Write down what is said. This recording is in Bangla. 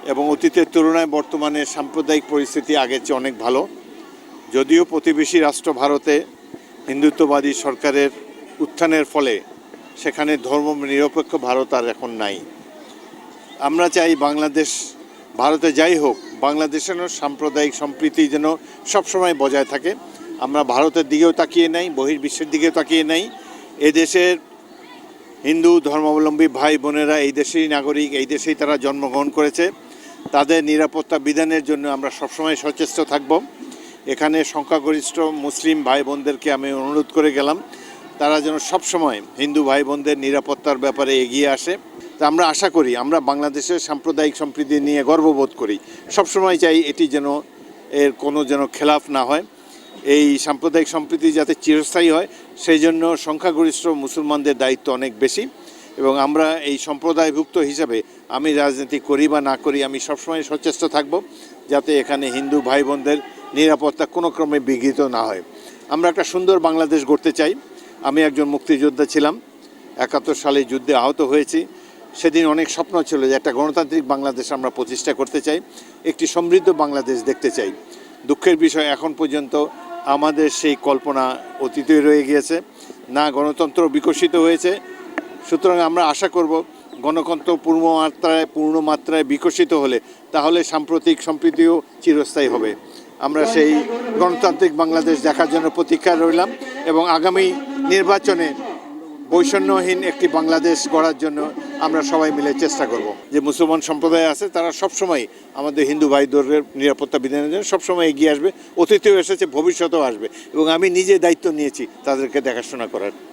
এবং অতীতের তুলনায় বর্তমানে সাম্প্রদায়িক পরিস্থিতি আগের চেয়ে অনেক ভালো। যদিও প্রতিবেশী রাষ্ট্র ভারতে হিন্দুত্ববাদী সরকারের উত্থানের ফলে সেখানে ধর্ম নিরপেক্ষ ভারত আর এখন নাই। আমরা চাই বাংলাদেশ, ভারতে যাই হোক, বাংলাদেশের সাম্প্রদায়িক সম্প্রীতি যেন সবসময় বজায় থাকে। আমরা ভারতের দিকেও তাকিয়ে নাই, বহির্বিশ্বের দিকেও তাকিয়ে নাই। এদেশের হিন্দু ধর্মাবলম্বী ভাই বোনেরা এই দেশেরই নাগরিক, এই দেশেই তারা জন্মগ্রহণ করেছে। তাদের নিরাপত্তা বিধানের জন্য আমরা সবসময় সচেষ্ট থাকব। এখানে সংখ্যাগরিষ্ঠ মুসলিম ভাই বোনদেরকে আমি অনুরোধ করে গেলাম তারা যেন সবসময় হিন্দু ভাই বোনদের নিরাপত্তার ব্যাপারে এগিয়ে আসে। তা আমরা আশা করি, আমরা বাংলাদেশের সাম্প্রদায়িক সম্প্রীতি নিয়ে গর্ববোধ করি, সবসময় চাই এটি যেন এর কোনো যেন খেলাফ না হয়। এই সাম্প্রদায়িক সম্প্রীতি যাতে চিরস্থায়ী হয় সেই জন্য সংখ্যাগরিষ্ঠ মুসলমানদের দায়িত্ব অনেক বেশি। এবং আমরা এই সম্প্রদায়ভুক্ত হিসাবে আমি রাজনীতি করি বা না করি, আমি সবসময় সচেষ্ট থাকব যাতে এখানে হিন্দু ভাই বোনদের নিরাপত্তা কোনো ক্রমে বিঘ্নিত না হয়। আমরা একটা সুন্দর বাংলাদেশ গড়তে চাই। আমি একজন মুক্তিযোদ্ধা ছিলাম, 71 সালে যুদ্ধে আহত হয়েছি। সেদিন অনেক স্বপ্ন ছিল যে একটা গণতান্ত্রিক বাংলাদেশ আমরা প্রতিষ্ঠা করতে চাই, একটি সমৃদ্ধ বাংলাদেশ দেখতে চাই। দুঃখের বিষয় এখন পর্যন্ত আমাদের সেই কল্পনা অতীতে রয়ে গিয়েছে, না গণতন্ত্র বিকশিত হয়েছে। সুতরাং আমরা আশা করব গণতন্ত্র পূর্ণ মাত্রায় বিকশিত হলে তাহলে সাম্প্রতিক সম্প্রীতিও চিরস্থায়ী হবে। আমরা সেই গণতান্ত্রিক বাংলাদেশ দেখার জন্য প্রতীক্ষায় রইলাম এবং আগামী নির্বাচনে বৈষম্যহীন একটি বাংলাদেশ গড়ার জন্য আমরা সবাই মিলে চেষ্টা করব। যে মুসলমান সম্প্রদায় আছে তারা সবসময় আমাদের হিন্দু ভাইদের নিরাপত্তা বিধানের জন্য সবসময় এগিয়ে আসবে, অতীতেও এসেছে, ভবিষ্যতেও আসবে এবং আমি নিজে দায়িত্ব নিয়েছি তাদেরকে দেখাশোনা করার।